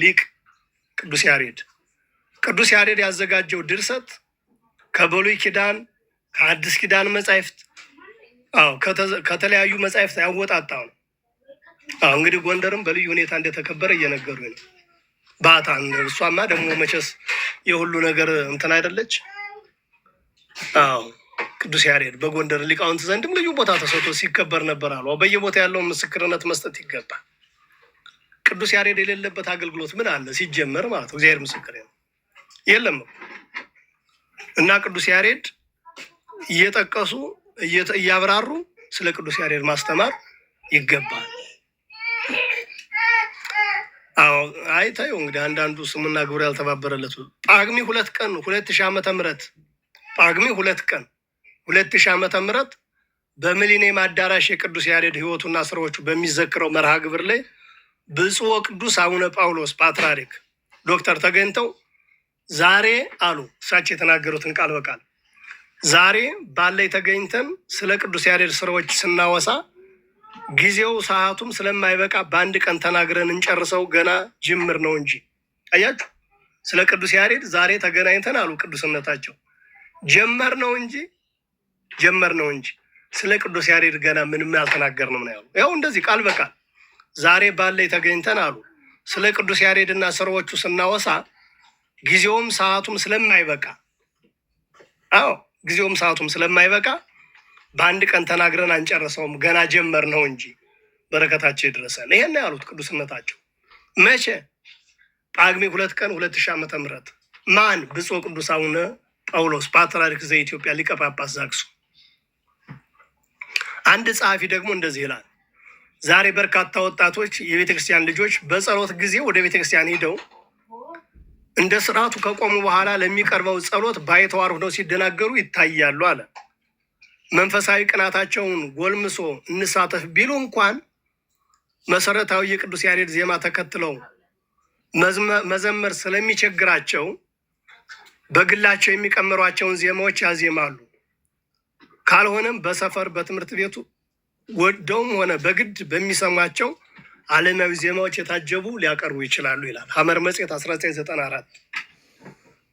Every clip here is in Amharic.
ሊቅ ቅዱስ ያሬድ ያዘጋጀው ድርሰት ከብሉይ ኪዳን ከአዲስ ኪዳን መጻሕፍት ከተለያዩ መጻሕፍት ያወጣጣው ነው። እንግዲህ ጎንደርም በልዩ ሁኔታ እንደተከበረ እየነገሩ ነው። ባታን እሷማ ደግሞ መቼስ የሁሉ ነገር እንትን አይደለች። ቅዱስ ያሬድ በጎንደር ሊቃውንት ዘንድም ልዩ ቦታ ተሰጥቶ ሲከበር ነበር አሉ። በየቦታ ያለውን ምስክርነት መስጠት ይገባል። ቅዱስ ያሬድ የሌለበት አገልግሎት ምን አለ ሲጀመር ማለት ነው። እግዚአብሔር ምስክር ነው የለም። እና ቅዱስ ያሬድ እየጠቀሱ እያብራሩ ስለ ቅዱስ ያሬድ ማስተማር ይገባል። አይታዩ እንግዲህ አንዳንዱ ስሙና ግብር ያልተባበረለት ጳጉሜ 2 ቀን 2000 ዓመተ ምህረት ጳጉሜ 2 ቀን 2000 ዓመተ ምህረት በሚሊኒየም አዳራሽ የቅዱስ ያሬድ ሕይወቱና ስራዎቹ በሚዘክረው መርሃ ግብር ላይ ብፁዕ ወቅዱስ አቡነ ጳውሎስ ፓትርያርክ ዶክተር ተገኝተው ዛሬ አሉ እሳቸው የተናገሩትን ቃል በቃል ዛሬ ባላይ ተገኝተን ስለ ቅዱስ ያሬድ ስራዎች ስናወሳ ጊዜው ሰዓቱም ስለማይበቃ በአንድ ቀን ተናግረን እንጨርሰው ገና ጅምር ነው እንጂ። አያችሁ ስለ ቅዱስ ያሬድ ዛሬ ተገናኝተን አሉ ቅዱስነታቸው ጀመር ነው እንጂ ስለ ቅዱስ ያሬድ ገና ምንም ያልተናገርንም ነው ያሉ። ያው እንደዚህ ቃል በቃል ዛሬ ባላይ ተገኝተን አሉ ስለ ቅዱስ ያሬድና ስራዎቹ ስናወሳ ጊዜውም ሰዓቱም ስለማይበቃ በአንድ ቀን ተናግረን አንጨርሰውም ገና ጀመር ነው እንጂ በረከታቸው ይድረሰን። ይሄን ያሉት ቅዱስነታቸው መቼ? ጳጉሜ 2 ቀን 2000 ዓመተ ምህረት ማን? ብፁዕ ቅዱስ አቡነ ጳውሎስ ፓትርያርክ ዘኢትዮጵያ ሊቀ ጳጳስ ዘአክሱም። አንድ ጸሐፊ ደግሞ እንደዚህ ይላል። ዛሬ በርካታ ወጣቶች የቤተክርስቲያን ልጆች በጸሎት ጊዜ ወደ ቤተክርስቲያን ሄደው እንደ ስርዓቱ ከቆሙ በኋላ ለሚቀርበው ጸሎት ባይተዋር ሆነው ሲደናገሩ ይታያሉ አለ። መንፈሳዊ ቅናታቸውን ጎልምሶ እንሳተፍ ቢሉ እንኳን መሰረታዊ የቅዱስ ያሬድ ዜማ ተከትለው መዘመር ስለሚቸግራቸው በግላቸው የሚቀመሯቸውን ዜማዎች ያዜማሉ። ካልሆነም በሰፈር በትምህርት ቤቱ ወደውም ሆነ በግድ በሚሰሟቸው ዓለማዊ ዜማዎች የታጀቡ ሊያቀርቡ ይችላሉ ይላል ሐመር መጽሔት 1994።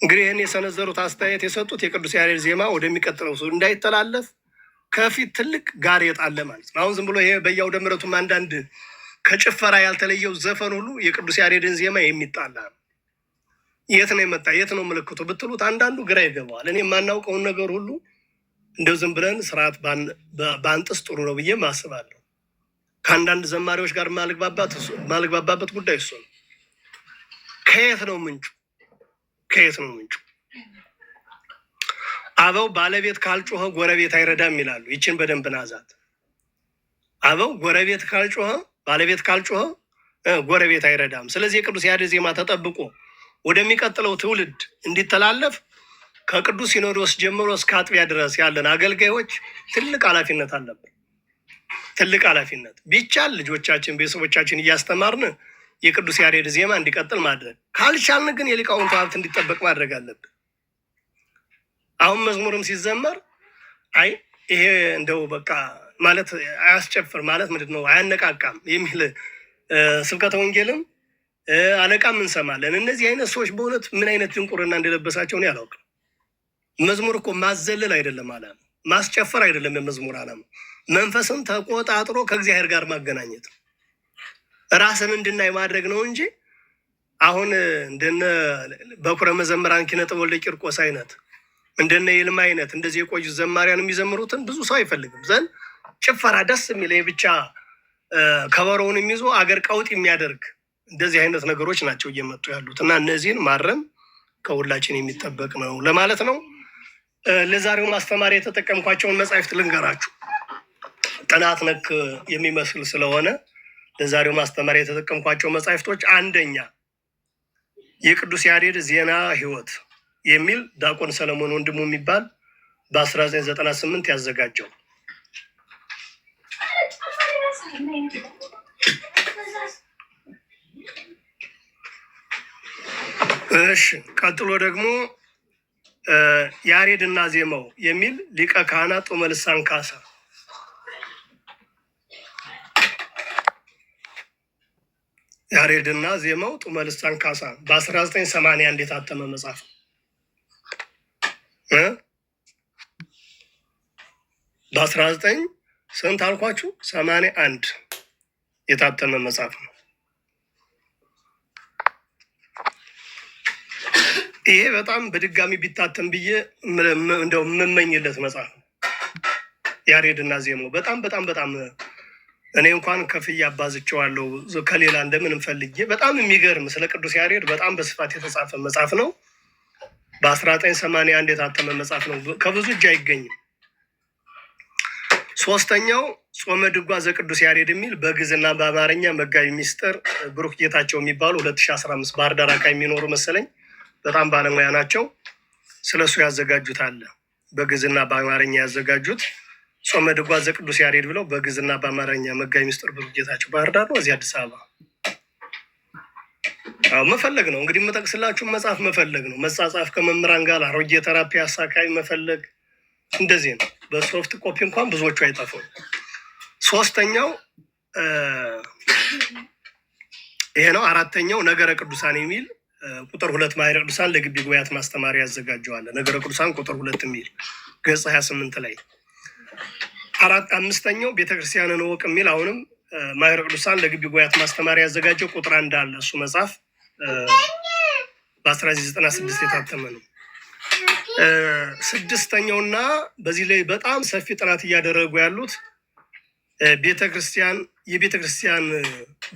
እንግዲህ ይህን የሰነዘሩት አስተያየት የሰጡት የቅዱስ ያሬድ ዜማ ወደሚቀጥለው ሰው እንዳይተላለፍ ከፊት ትልቅ ጋሬጣ አለ ማለት ነው። አሁን ዝም ብሎ ይሄ በየአውደ ምሕረቱም አንዳንድ ከጭፈራ ያልተለየው ዘፈን ሁሉ የቅዱስ ያሬድን ዜማ የሚጣላ ነው። የት ነው የመጣ የት ነው ምልክቱ ብትሉት አንዳንዱ ግራ ይገባዋል። እኔ የማናውቀውን ነገር ሁሉ እንደው ዝም ብለን ስርዓት ባንጥስ ጥሩ ነው ብዬ ማስባለሁ። ከአንዳንድ ዘማሪዎች ጋር ማልግባባበት ጉዳይ እሱ ነው። ከየት ነው ምንጩ? አበው ባለቤት ካልጮኸ ጎረቤት አይረዳም ይላሉ። ይችን በደንብ ናዛት። አበው ጎረቤት ካልጮኸ ባለቤት ካልጮኸ ጎረቤት አይረዳም። ስለዚህ የቅዱስ ያሬድ ዜማ ተጠብቆ ወደሚቀጥለው ትውልድ እንዲተላለፍ ከቅዱስ ሲኖዶስ ጀምሮ እስከ አጥቢያ ድረስ ያለን አገልጋዮች ትልቅ ኃላፊነት አለብን። ትልቅ ኃላፊነት ቢቻል ልጆቻችን ቤተሰቦቻችን እያስተማርን የቅዱስ ያሬድ ዜማ እንዲቀጥል ማድረግ፣ ካልቻልን ግን የሊቃውንቱ ሀብት እንዲጠበቅ ማድረግ አለብን። አሁን መዝሙርም ሲዘመር አይ ይሄ እንደው በቃ ማለት አያስጨፍር ማለት ምንድን ነው አያነቃቃም የሚል ስብከተ ወንጌልም አለቃም እንሰማለን። እነዚህ አይነት ሰዎች በእውነት ምን አይነት ድንቁርና እንደለበሳቸው ነው ያላውቅም። መዝሙር እኮ ማዘለል አይደለም አላማ፣ ማስጨፈር አይደለም የመዝሙር አላማ። መንፈስን ተቆጣጥሮ ከእግዚአብሔር ጋር ማገናኘት ነው፣ ራስን እንድናይ ማድረግ ነው እንጂ አሁን እንደነ በኩረ መዘምራን ኪነጥበብ ወልደ ቂርቆስ አይነት እንደነ ይልማ አይነት እንደዚህ የቆዩ ዘማሪያን የሚዘምሩትን ብዙ ሰው አይፈልግም። ዘንድ ጭፈራ ደስ የሚል ብቻ ከበሮውን የሚይዞ አገር ቀውጥ የሚያደርግ እንደዚህ አይነት ነገሮች ናቸው እየመጡ ያሉት እና እነዚህን ማረም ከሁላችን የሚጠበቅ ነው ለማለት ነው። ለዛሬው ማስተማሪያ የተጠቀምኳቸውን መጻሕፍት ልንገራችሁ። ጥናት ነክ የሚመስል ስለሆነ ለዛሬው ማስተማሪያ የተጠቀምኳቸው መጻሕፍቶች፣ አንደኛ የቅዱስ ያሬድ ዜና ሕይወት የሚል ዲያቆን ሰለሞን ወንድሙ የሚባል በ1998 ያዘጋጀው። እሺ ቀጥሎ ደግሞ ያሬድና ዜማው የሚል ሊቀ ካህናት ጦመ ልሳን ካሳ። ያሬድና ዜማው ጡመ ልሳን ካሳ በ1981 የታተመ መጽሐፍ በ19 ስንት አልኳችሁ? 81 የታተመ መጽሐፍ ነው። ይሄ በጣም በድጋሚ ቢታተም ብዬ እንደው የምመኝለት መጽሐፍ ነው። ያሬድና ዜማው በጣም በጣም በጣም እኔ እንኳን ከፍዬ አባዝቼዋለሁ ከሌላ እንደምንም ፈልጌ። በጣም የሚገርም ስለ ቅዱስ ያሬድ በጣም በስፋት የተጻፈ መጽሐፍ ነው። በ1981 የታተመ መጽሐፍ ነው። ከብዙ እጅ አይገኝም። ሶስተኛው ጾመ ድጓ ዘቅዱስ ያሬድ የሚል በግዕዝና በአማርኛ መጋቢ ሚስጥር ብሩክ ጌታቸው የሚባሉ 2015 ባህር ዳር አካባቢ የሚኖሩ መሰለኝ በጣም ባለሙያ ናቸው። ስለሱ ያዘጋጁት አለ። በግዕዝና በአማርኛ ያዘጋጁት ጾመ ድጓ ዘቅዱስ ያሬድ ብለው በግዕዝና በአማርኛ መጋቢ ሚስጥር ብሩክ ጌታቸው ባህር ዳር ነው፣ እዚህ አዲስ አበባ። መፈለግ ነው እንግዲህ የምጠቅስላችሁ መጽሐፍ መፈለግ ነው። መጻጻፍ ከመምህራን ጋር አሮጌ ተራፒ አሳካይ መፈለግ እንደዚህ ነው። በሶፍት ኮፒ እንኳን ብዙዎቹ አይጠፉም። ሶስተኛው ይሄ ነው። አራተኛው ነገረ ቅዱሳን የሚል ቁጥር 2 ማኅደረ ቅዱሳን ለግቢ ጉባኤያት ማስተማሪያ ያዘጋጀዋል። ነገረ ቅዱሳን ቁጥር 2 የሚል ገጽ 28 ላይ። አምስተኛው ቤተክርስቲያንን እወቅ የሚል አሁንም ማኅደረ ቅዱሳን ለግቢ ጉባኤያት ማስተማሪያ ያዘጋጀው ቁጥር 1 አለ። እሱ መጽሐፍ በ1996 የታተመ ነው። ስድስተኛውና በዚህ ላይ በጣም ሰፊ ጥናት እያደረጉ ያሉት የቤተክርስቲያን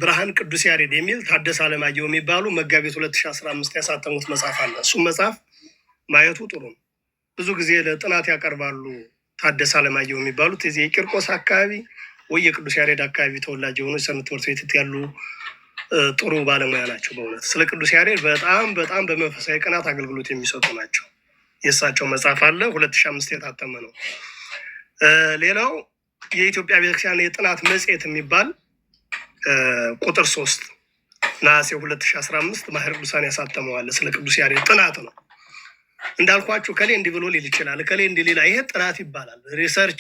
ብርሃን ቅዱስ ያሬድ የሚል ታደሰ አለማየሁ የሚባሉ መጋቢት 2015 ያሳተሙት መጽሐፍ አለ። እሱም መጽሐፍ ማየቱ ጥሩ ነው። ብዙ ጊዜ ለጥናት ያቀርባሉ። ታደሰ አለማየሁ የሚባሉት የዚህ የቂርቆስ አካባቢ ወይ የቅዱስ ያሬድ አካባቢ ተወላጅ የሆኑ የሰንበት ትምህርት ቤት ያሉ ጥሩ ባለሙያ ናቸው። በእውነት ስለ ቅዱስ ያሬድ በጣም በጣም በመንፈሳዊ ቅናት አገልግሎት የሚሰጡ ናቸው። የእሳቸው መጽሐፍ አለ 2005 የታተመ ነው። ሌላው የኢትዮጵያ ቤተክርስቲያን የጥናት መጽሔት የሚባል ቁጥር 3 ነሐሴ 2015 ማኅደረ ቅዱሳን ያሳተመዋል። ስለ ቅዱስ ያሬድ ጥናት ነው። እንዳልኳችሁ ከሌ እንዲህ ብሎ ሊል ይችላል፣ ከሌ እንዲህ ሌላ። ይሄ ጥናት ይባላል። ሪሰርች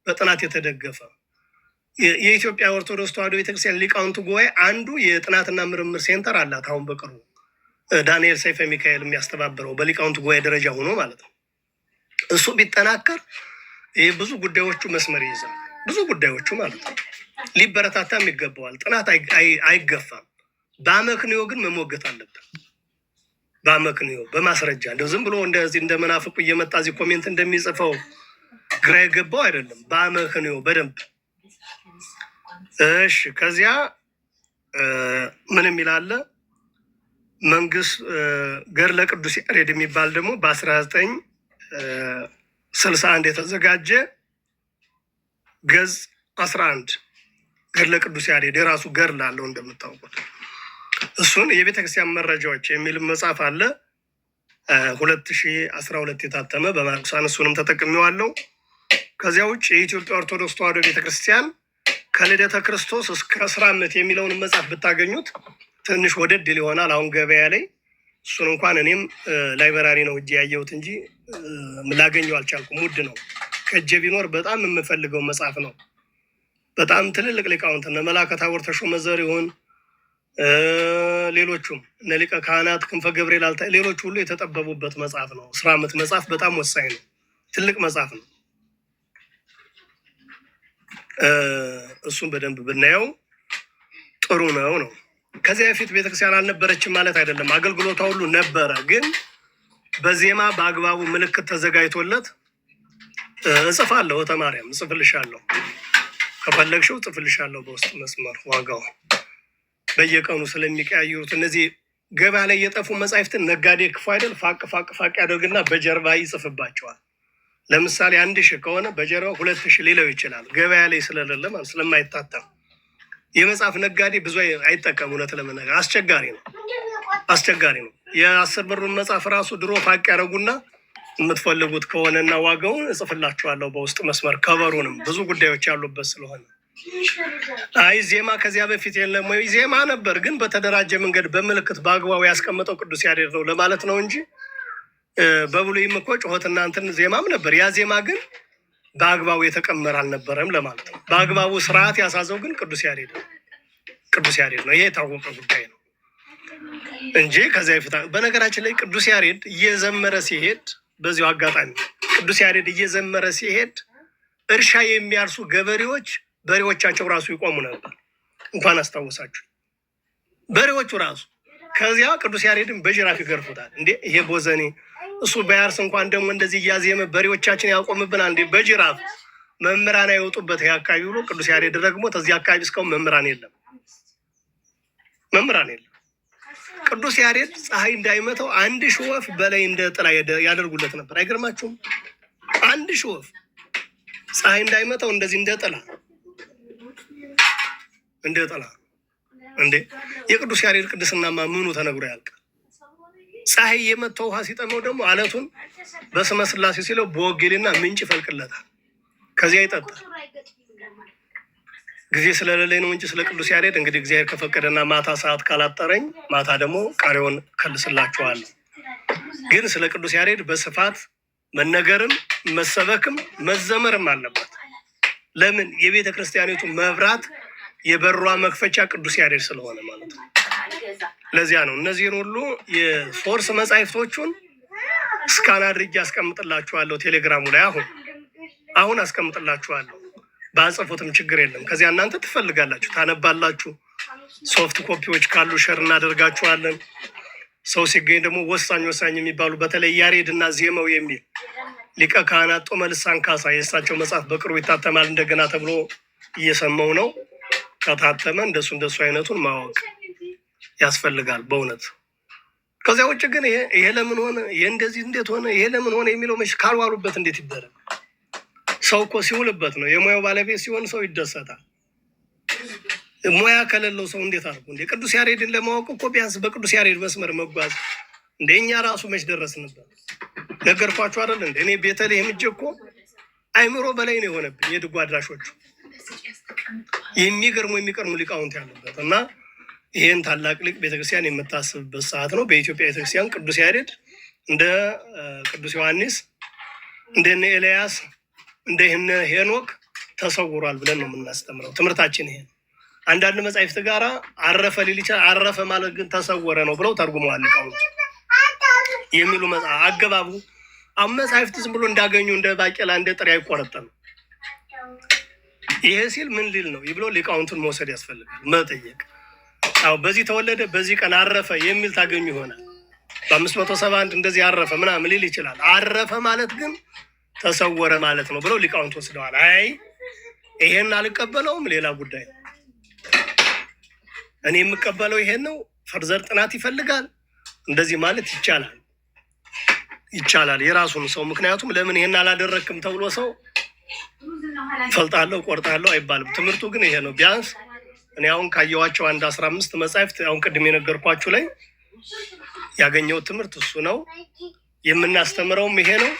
በጥናት የተደገፈ የኢትዮጵያ ኦርቶዶክስ ተዋሕዶ ቤተክርስቲያን ሊቃውንት ጉባኤ አንዱ የጥናትና ምርምር ሴንተር አላት። አሁን በቅርቡ ዳንኤል ሰይፈ ሚካኤል የሚያስተባብረው በሊቃውንት ጉባኤ ደረጃ ሆኖ ማለት ነው። እሱ ቢጠናከር ይህ ብዙ ጉዳዮቹ መስመር ይይዛል። ብዙ ጉዳዮቹ ማለት ነው ሊበረታታም ይገባዋል። ጥናት አይገፋም። በአመክንዮ ግን መሞገት አለበት። በአመክንዮ በማስረጃ እንደው ዝም ብሎ እንደዚህ እንደ መናፍቁ እየመጣ እዚህ ኮሜንት እንደሚጽፈው ግራ የገባው አይደለም። በአመክንዮ በደንብ እሺ። ከዚያ ምንም ይላል መንግስት ገድለ ቅዱስ ያሬድ የሚባል ደግሞ በ1961 የተዘጋጀ ገጽ 11 ገድለ ቅዱስ ያሬድ የራሱ ገድል አለው እንደምታውቁት። እሱን የቤተክርስቲያን መረጃዎች የሚል መጽሐፍ አለ 2012 የታተመ በማርክሳን እሱንም ተጠቅሜዋለሁ። ከዚያ ውጭ የኢትዮጵያ ኦርቶዶክስ ተዋሕዶ ቤተክርስቲያን ከልደተ ክርስቶስ እስከ 10 ዓመት የሚለውን መጽሐፍ ብታገኙት ትንሽ ወደድ ይሆናል አሁን ገበያ ላይ። እሱን እንኳን እኔም ላይብራሪ ነው እጅ ያየሁት እንጂ ላገኘው አልቻልኩም። ውድ ነው። ከእጄ ቢኖር በጣም የምፈልገው መጽሐፍ ነው። በጣም ትልልቅ ሊቃውንት እነ መላከ ታቦር ተሾመ ዘሪሁን፣ ሌሎቹም እነ ሊቀ ካህናት ክንፈ ገብርኤል አልታ፣ ሌሎች ሁሉ የተጠበቡበት መጽሐፍ ነው። 10 ዓመት መጽሐፍ በጣም ወሳኝ ነው። ትልቅ መጽሐፍ ነው። እሱን በደንብ ብናየው ጥሩ ነው። ከዚያ በፊት ቤተክርስቲያን አልነበረችም ማለት አይደለም። አገልግሎቷ ሁሉ ነበረ። ግን በዜማ በአግባቡ ምልክት ተዘጋጅቶለት እጽፋለሁ። ተማሪያም እጽፍልሻለሁ፣ ከፈለግሽው እጽፍልሻለሁ በውስጥ መስመር። ዋጋው በየቀኑ ስለሚቀያየሩት እነዚህ ገበያ ላይ የጠፉ መጻሕፍትን ነጋዴ ክፉ አይደል ፋቅ ያደርግና በጀርባ ይጽፍባቸዋል። ለምሳሌ 1000 ከሆነ በጀርባው 2000 ሊለው ይችላል። ገበያ ላይ ስለሌለ ማለት ስለማይታተም የመጽሐፍ ነጋዴ ብዙ አይጠቀም። እውነት ለመናገር አስቸጋሪ ነው። የ10 ብሩን መጽሐፍ ራሱ ድሮ ፋቅ ያደረጉና የምትፈልጉት ከሆነና ዋጋውን እጽፍላችኋለሁ በውስጥ መስመር። ከበሩንም ብዙ ጉዳዮች ያሉበት ስለሆነ አይ ዜማ ከዚያ በፊት የለም ወይ? ዜማ ነበር፣ ግን በተደራጀ መንገድ በምልክት በአግባቡ ያስቀመጠው ቅዱስ ያሬድ ነው ለማለት ነው እንጂ በብሉይም እኮ ጩኸትና እንትን ዜማም ነበር። ያ ዜማ ግን በአግባቡ የተቀመረ አልነበረም ለማለት ነው። በአግባቡ ስርዓት ያሳዘው ግን ቅዱስ ያሬድ ነው። ቅዱስ ያሬድ ነው። ይሄ የታወቀ ጉዳይ ነው እንጂ ከዚያ ይፍታ። በነገራችን ላይ ቅዱስ ያሬድ እየዘመረ ሲሄድ፣ በዚሁ አጋጣሚ ቅዱስ ያሬድ እየዘመረ ሲሄድ እርሻ የሚያርሱ ገበሬዎች በሬዎቻቸው ራሱ ይቆሙ ነበር። እንኳን አስታወሳችሁ በሬዎቹ ራሱ። ከዚያ ቅዱስ ያሬድን በጅራፍ ይገርፉታል። እንዴ ይሄ ቦዘኔ እሱ በያርስ እንኳን ደግሞ እንደዚህ እያዜመ በሬዎቻችን ያቆምብን አንዴ በጅራፍ መምህራን አይወጡበት አካባቢ ብሎ ቅዱስ ያሬድ ደግሞ ተዚህ አካባቢ እስካሁን መምህራን የለም። ቅዱስ ያሬድ ፀሐይ እንዳይመተው 1000 ወፍ በላይ እንደ ጥላ ያደርጉለት ነበር። አይገርማችሁም? 1000 ወፍ ፀሐይ እንዳይመተው እንደዚህ እንደ ጥላ እንዴ! የቅዱስ ያሬድ ቅድስናማ ምኑ ተነግሮ ያልቃል? ፀሐይ የመተው ውሃ ሲጠመው ደግሞ አለቱን በስመ ስላሴ ሲለው በወጌልና ምንጭ ይፈልቅለታል። ከዚያ ይጠጣል። ጊዜ ስለሌለኝ ነው እንጂ ስለ ቅዱስ ያሬድ እንግዲህ እግዚአብሔር ከፈቀደና ማታ ሰዓት ካላጠረኝ ማታ ደግሞ ቀሪውን ከልስላችኋለሁ። ግን ስለ ቅዱስ ያሬድ በስፋት መነገርም መሰበክም መዘመርም አለበት። ለምን? የቤተ ክርስቲያኒቱ መብራት የበሯ መክፈቻ ቅዱስ ያሬድ ስለሆነ ማለት ነው። ለዚያ ነው እነዚህን ሁሉ የሶርስ መጻሕፍቶቹን ስካን አድርጌ አስቀምጥላችኋለሁ። ቴሌግራሙ ላይ አሁን አስቀምጥላችኋለሁ። ባጽፉትም ችግር የለም። ከዚያ እናንተ ትፈልጋላችሁ ታነባላችሁ። ሶፍት ኮፒዎች ካሉ ሸር እናደርጋችኋለን። ሰው ሲገኝ ደግሞ ወሳኝ የሚባሉ በተለይ ያሬድ እና ዜማው የሚል ሊቀ ካህናት ጦመ ልሳን ካሳ የእሳቸው መጽሐፍ በቅርቡ ይታተማል እንደገና ተብሎ እየሰማው ነው። ከታተመ እንደሱ አይነቱን ማወቅ ያስፈልጋል በእውነት። ከዚያ ውጭ ግን ይሄ ለምን ሆነ፣ ይሄ እንደዚህ እንዴት ሆነ፣ ይሄ ለምን ሆነ የሚለው መች ካልዋሉበት እንዴት ይደረግ? ሰው እኮ ሲውልበት ነው። የሙያው ባለቤት ሲሆን ሰው ይደሰታል። ሙያ ከሌለው ሰው እንዴት አድርጎ እንደ ቅዱስ ያሬድን ለማወቅ እኮ ቢያንስ በቅዱስ ያሬድ መስመር መጓዝ እንደ እኛ ራሱ መች ደረስንበት? ነገርኳችሁ አይደል እንደ እኔ ቤተልሔም ሂጄ እኮ አይምሮ በላይ ነው የሆነብኝ። የድጓ አድራሾቹ የሚቀርሙ ሊቃውንት ያሉበት እና ይህን ታላቅ ሊቅ ቤተክርስቲያን የምታስብበት ሰዓት ነው። በኢትዮጵያ ቤተክርስቲያን ቅዱስ ያሬድ እንደ ቅዱስ ዮሐንስ እንደነ ኤልያስ እንደነ ሄኖክ ተሰውሯል ብለን ነው የምናስተምረው። ትምህርታችን ይሄ ነው። አንዳንድ መጻሕፍት ጋራ አረፈ ሊል ይችላል። አረፈ ማለት ግን ተሰወረ ነው ብለው ተርጉመዋል ሊቃውንት የሚሉ አገባቡ። አሁን መጻሕፍት ዝም ብሎ እንዳገኙ እንደ ባቄላ እንደ ጥሬ አይቆረጠም። ይሄ ሲል ምን ሊል ነው ብሎ ሊቃውንቱን መውሰድ ያስፈልጋል፣ መጠየቅ። አዎ በዚህ ተወለደ በዚህ ቀን አረፈ የሚል ታገኙ ይሆናል። በ571 እንደዚህ አረፈ ምናምን ሊል ይችላል። አረፈ ማለት ግን ተሰወረ ማለት ነው ብለው ሊቃውንት ወስደዋል። አይ ይሄን አልቀበለውም፣ ሌላ ጉዳይ ነው። እኔ የምቀበለው ይሄን ነው። ፈርዘር ጥናት ይፈልጋል። እንደዚህ ማለት ይቻላል የራሱን ሰው። ምክንያቱም ለምን ይሄን አላደረክም ተብሎ ሰው ፈልጣለሁ ቆርጣለሁ አይባልም። ትምህርቱ ግን ይሄ ነው። ቢያንስ እኔ አሁን ካየኋቸው 15 መጻሕፍት አሁን ቅድም የነገርኳችሁ ላይ ያገኘው ትምህርት እሱ ነው። የምናስተምረውም ይሄ ነው።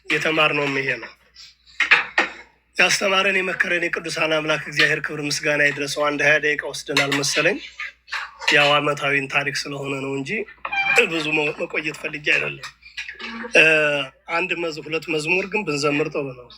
የተማርነውም ይሄ ነው። ያስተማረን የመከረን የቅዱሳን አምላክ እግዚአብሔር ክብር ምስጋና ይድረሰው። 20 ደቂቃ ወስደናል መሰለኝ። ያው ዓመታዊን ታሪክ ስለሆነ ነው እንጂ ብዙ መቆየት ፈልጌ አይደለም። 1 2 መዝሙር ግን ብንዘምር ጥሩ ነው።